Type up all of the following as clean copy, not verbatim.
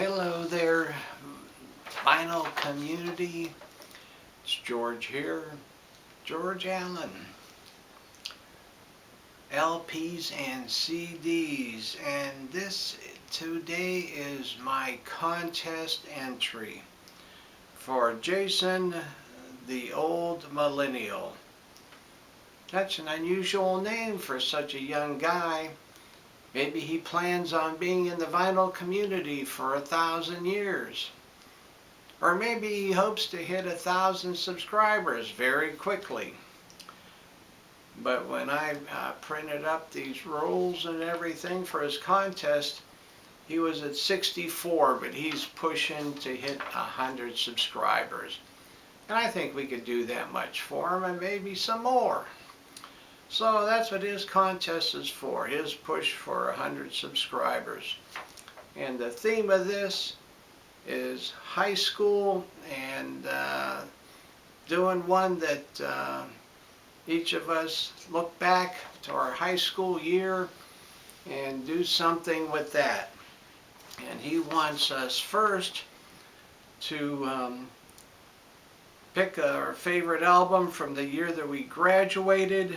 Hello there, vinyl community. It's George here, George Allen. LPs and CDs, and this today is my contest entry for Jason the Old Millennial. That's an unusual name for such a young guy. Maybe he plans on being in the vinyl community for 1,000 years. Or maybe he hopes to hit 1,000 subscribers very quickly. But when I printed up these rules and everything for his contest, he was at 64, but he's pushing to hit 100 subscribers. And I think we could do that much for him and maybe some more. So that's what his contest is for, his push for 100 subscribers. And the theme of this is high school, and doing one that each of us look back to our high school year and do something with that. And he wants us first to pick our favorite album from the year that we graduated,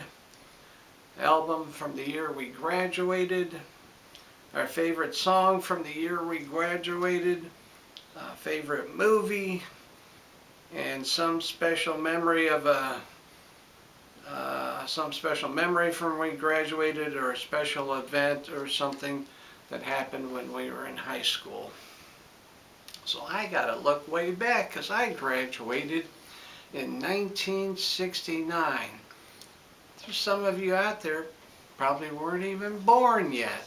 our favorite song from the year we graduated, favorite movie, and some special memory of from when we graduated, or a special event or something that happened when we were in high school. So I gotta look way back, because I graduated in 1969. There's some of you out there probably weren't even born yet.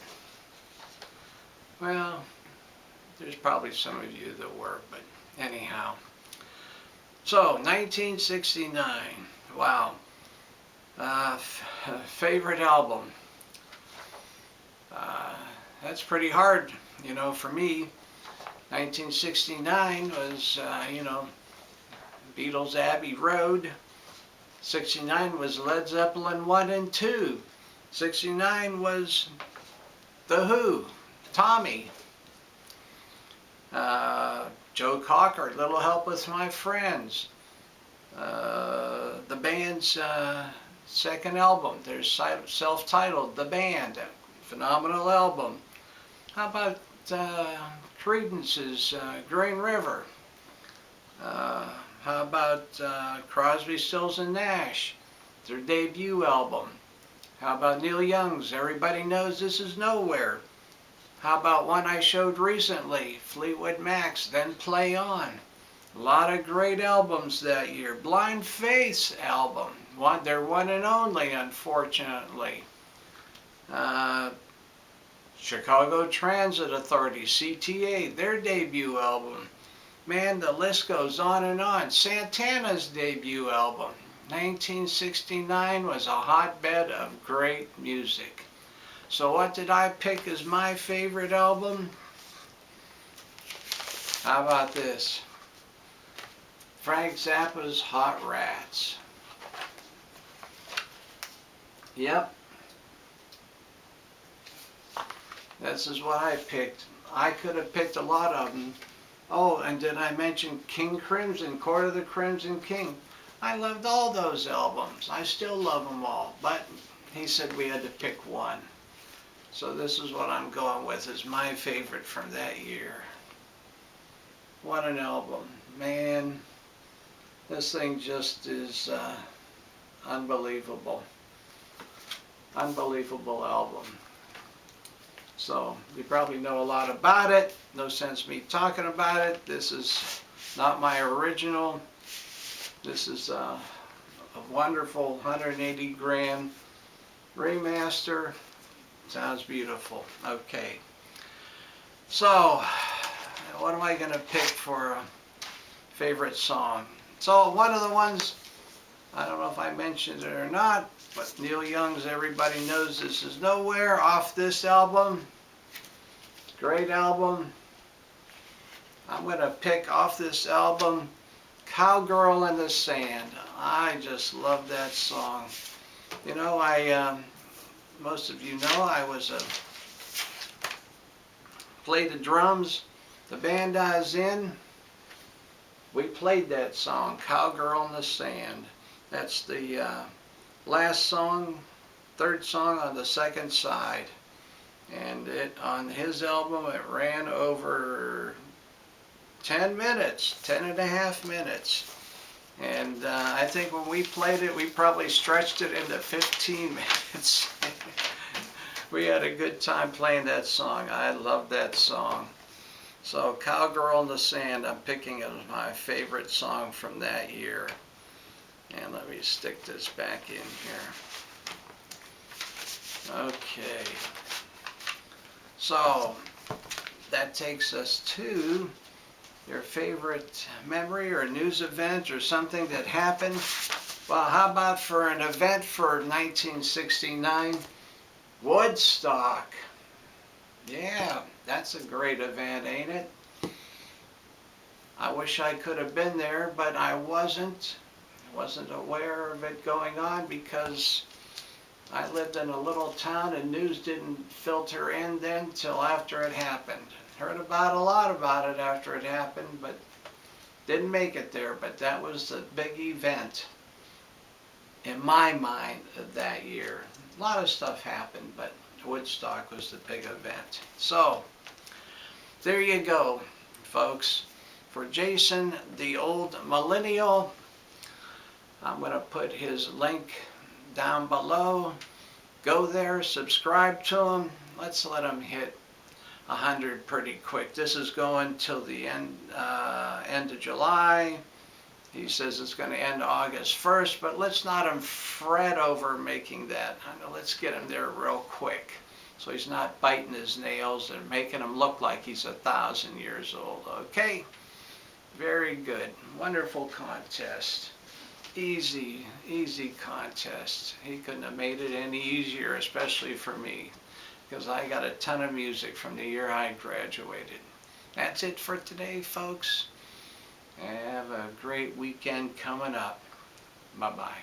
Well, there's probably some of you that were, but anyhow. So, 1969, wow. Favorite album. That's pretty hard, for me. 1969 was, Beatles' Abbey Road. 69 was Led Zeppelin 1 and 2. 69 was The Who, Tommy. Joe Cocker, Little Help With My Friends. The band's second album, they're self-titled, The Band, a phenomenal album. How about Creedence's Green River? How about Crosby, Stills and Nash, their debut album? How about Neil Young's Everybody Knows This Is Nowhere? How about one I showed recently, Fleetwood Mac's Then Play On? A lot of great albums that year. Blind Faith's album, their one and only, unfortunately. Chicago Transit Authority, CTA, their debut album. Man, the list goes on and on. Santana's debut album, 1969, was a hotbed of great music. So what did I pick as my favorite album? How about this? Frank Zappa's Hot Rats. Yep. This is what I picked. I could have picked a lot of them. Oh, and did I mention King Crimson, Court of the Crimson King? I loved all those albums. I still love them all. But he said we had to pick one. So this is what I'm going with as my favorite from that year. What an album. Man, this thing just is unbelievable. Unbelievable album. So you probably know a lot about it. No sense me talking about it. This is not my original. This is a wonderful 180 grand remaster. Sounds beautiful. Okay. So what am I going to pick for a favorite song? So one of the ones, I don't know if I mentioned it or not, but Neil Young's Everybody Knows This Is Nowhere, off this album. Great album. I'm going to pick off this album Cowgirl in the Sand. I just love that song. Most of you know I played the drums The band I was in, we played that song, Cowgirl in the Sand. That's the last song, third song on the second side. And on his album, it ran over 10 minutes, 10 and a half minutes. And I think when we played it, we probably stretched it into 15 minutes. We had a good time playing that song. I love that song. So Cowgirl in the Sand, I'm picking as my favorite song from that year. And let me stick this back in here. Okay. So that takes us to your favorite memory or news event or something that happened. Well, how about for an event for 1969? Woodstock. Yeah, that's a great event, ain't it? I wish I could have been there, but I wasn't aware of it going on because I lived in a little town and news didn't filter in then till after it happened. Heard a lot about it after it happened, but didn't make it there. But that was the big event in my mind of that year. A lot of stuff happened, but Woodstock was the big event. So there you go, folks. For Jason, the old millennial, I'm going to put his link down below. Go there, subscribe to him. Let's let him hit 100 pretty quick. This is going till the end of July. He says it's going to end August 1st, but let's not him fret over making that. Let's get him there real quick so he's not biting his nails and making him look like he's 1,000 years old. Okay? Very good. Wonderful contest. Easy, easy contest. He couldn't have made it any easier, especially for me, because I got a ton of music from the year I graduated. That's it for today, folks. Have a great weekend coming up. Bye-bye.